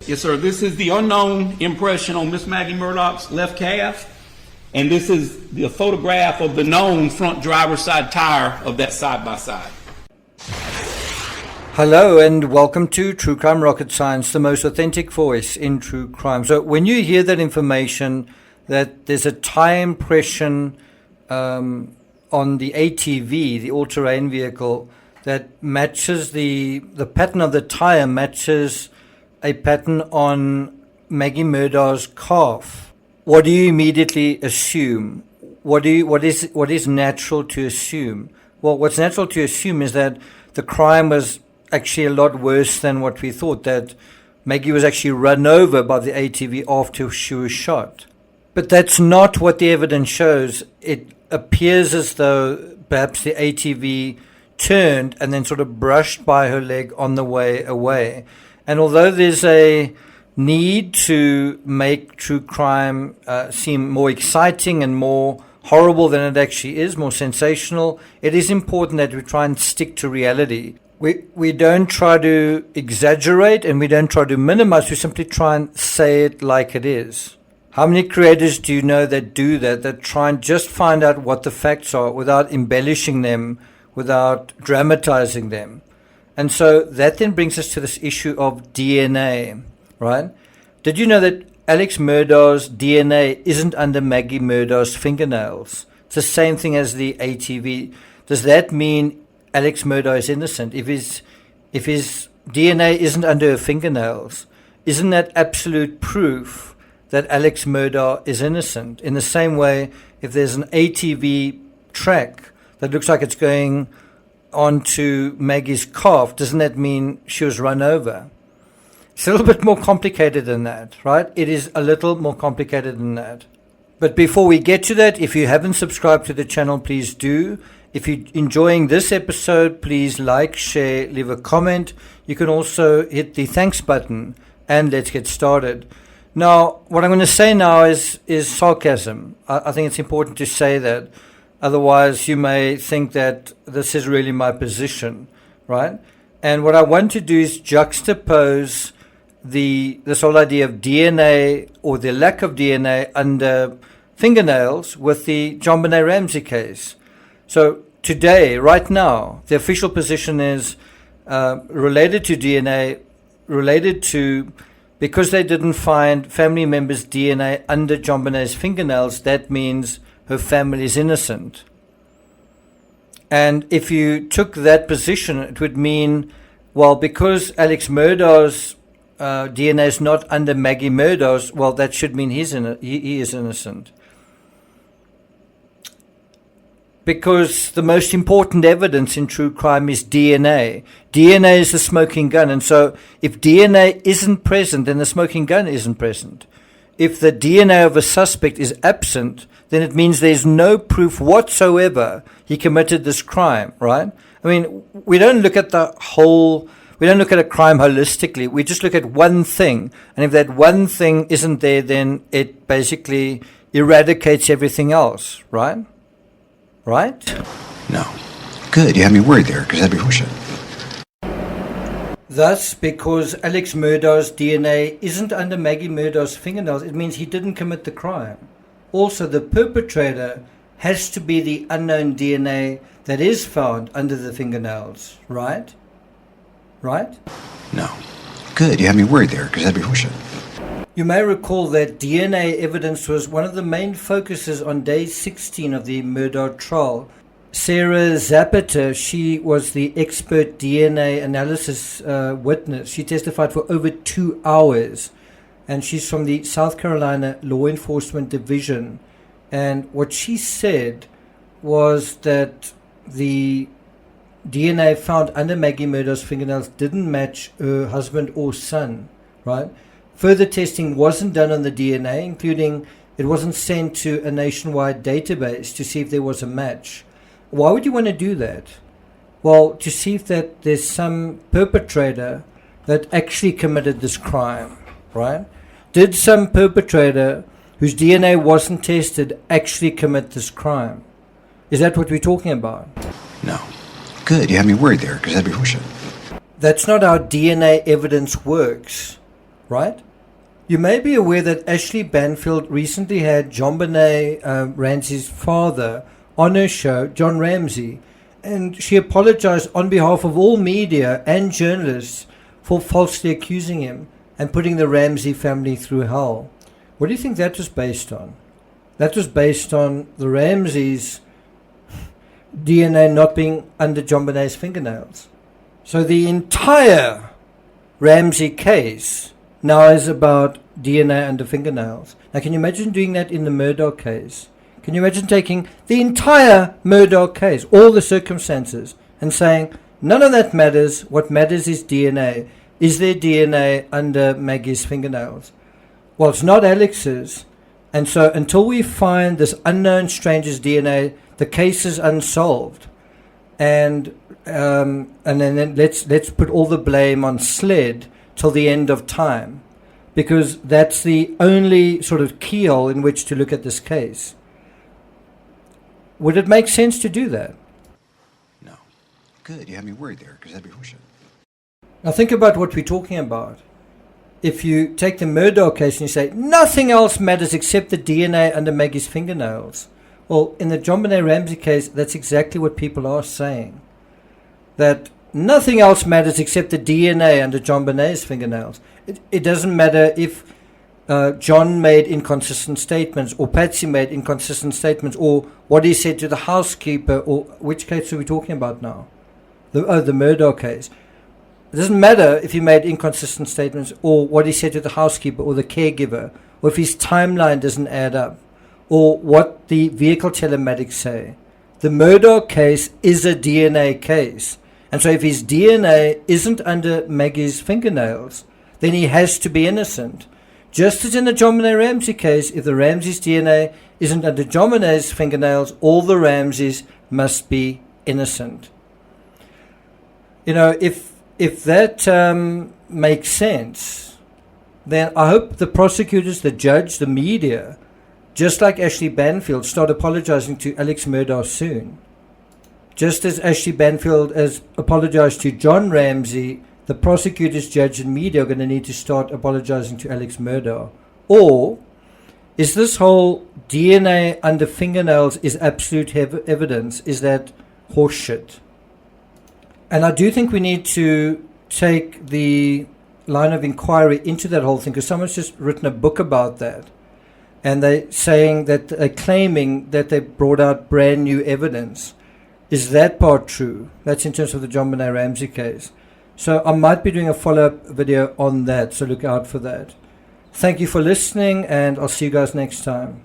Yes, sir. This is the unknown impression on Miss Maggie Murdaugh's left calf, and this is the photograph of the known front driver's side tire of that side-by-side. Hello and welcome to True Crime Rocket Science, the most authentic voice in true crime. So when you hear that information that there's a tire impression on the ATV, the all-terrain vehicle, that matches the pattern of the tire matches a pattern on Maggie Murdaugh's calf, what do you immediately assume? What is natural to assume? Well, what's natural to assume is that the crime was actually a lot worse than what we thought, that Maggie was actually run over by the ATV after she was shot. But that's not what the evidence shows. It appears as though perhaps the ATV turned and then sort of brushed by her leg on the way away. And although there's a need to make true crime seem more exciting and more horrible than it actually is, more sensational, it is important that we try and stick to reality. We don't try to exaggerate and we don't try to minimize, we simply try and say it like it is. How many creators do you know that do that try and just find out what the facts are without embellishing them, without dramatizing them? And so that then brings us to this issue of DNA, right? Did you know that Alex Murdaugh's DNA isn't under Maggie Murdaugh's fingernails? It's the same thing as the ATV. Does that mean Alex Murdaugh is innocent? If his DNA isn't under her fingernails, isn't that absolute proof that Alex Murdaugh is innocent? In the same way, if there's an ATV track that looks like it's going onto Maggie's calf, doesn't that mean she was run over? It's a little bit more complicated than that, right? It is a little more complicated than that. But before we get to that, if you haven't subscribed to the channel, please do. If you're enjoying this episode, please like, share, leave a comment. You can also hit the thanks button, and let's get started. Now, what I'm going to say now is sarcasm. I think it's important to say that. Otherwise, you may think that this is really my position, right? And what I want to do is juxtapose this whole idea of DNA or the lack of DNA under fingernails with the JonBenet Ramsey case. So today, right now, the official position is related to DNA, related to, because they didn't find family members' DNA under JonBenet's fingernails, that means her family is innocent. And if you took that position, it would mean, well, because Alex Murdaugh's DNA is not under Maggie Murdaugh's, well, that should mean he is innocent. Because the most important evidence in true crime is DNA. DNA is the smoking gun. And so if DNA isn't present, then the smoking gun isn't present. If the DNA of a suspect is absent, then it means there's no proof whatsoever he committed this crime, right? I mean, we don't look at a crime holistically. We just look at one thing. And if that one thing isn't there, then it basically eradicates everything else, right? Right? No. Good, you had me worried there, because that'd be bullshit. Thus, because Alex Murdaugh's DNA isn't under Maggie Murdaugh's fingernails, it means he didn't commit the crime. Also, the perpetrator has to be the unknown DNA that is found under the fingernails, right? Right? No. Good, you had me worried there, because that'd be bullshit. You may recall that DNA evidence was one of the main focuses on day 16 of the Murdaugh trial. Sarah Zapata, she was the expert DNA analysis witness. She testified for over 2 hours, and she's from the South Carolina Law Enforcement Division. And what she said was that the DNA found under Maggie Murdaugh's fingernails didn't match her husband or son, right? Further testing wasn't done on the DNA, including it wasn't sent to a nationwide database to see if there was a match. Why would you want to do that? Well, to see if that there's some perpetrator that actually committed this crime, right? Did some perpetrator whose DNA wasn't tested actually commit this crime? Is that what we're talking about? No. Good, you had me worried there, because that'd be bullshit. That's not how DNA evidence works. right? You may be aware that Ashley Banfield recently had John Benet Ramsey's father on her show, John Ramsey, and she apologized on behalf of all media and journalists for falsely accusing him and putting the Ramsey family through hell. What do you think that was based on? That was based on the Ramseys' DNA not being under John Benet's fingernails. So the entire Ramsey case now is about DNA under fingernails. Now, can you imagine doing that in the Murdaugh case? Can you imagine taking the entire Murdaugh case, all the circumstances, and saying, none of that matters. What matters is DNA. Is there DNA under Maggie's fingernails? Well, it's not Alex's. And so until we find this unknown stranger's DNA, the case is unsolved. And then let's put all the blame on SLED till the end of time, because that's the only sort of keyhole in which to look at this case. Would it make sense to do that? No. Good. You had me worried there, because that'd be horseshit. Now think about what we're talking about. If you take the Murdaugh case and you say, nothing else matters except the DNA under Maggie's fingernails. Well, in the John Benet Ramsey case, that's exactly what people are saying. That nothing else matters except the DNA under John Benet's fingernails. It doesn't matter if John made inconsistent statements, or Patsy made inconsistent statements, or what he said to the housekeeper, or which case are we talking about now? The Murdaugh case. It doesn't matter if he made inconsistent statements, or what he said to the housekeeper or the caregiver, or if his timeline doesn't add up, or what the vehicle telematics say. The Murdaugh case is a DNA case. And so if his DNA isn't under Maggie's fingernails, then he has to be innocent. Just as in the John Benet Ramsey case, if the Ramsey's DNA isn't under John Benet's fingernails, all the Ramseys must be innocent. You know, if that makes sense, then I hope the prosecutors, the judge, the media, just like Ashley Banfield, start apologizing to Alex Murdaugh soon. Just as Ashley Banfield has apologized to John Ramsey, the prosecutors, judge, and media are going to need to start apologizing to Alex Murdaugh. Or is this whole DNA under fingernails is absolute evidence? Is that horseshit? And I do think we need to take the line of inquiry into that whole thing, because someone's just written a book about that. And they're saying that, claiming that they brought out brand new evidence. Is that part true? That's in terms of the John Benet Ramsey case. So I might be doing a follow-up video on that, so look out for that. Thank you for listening, and I'll see you guys next time.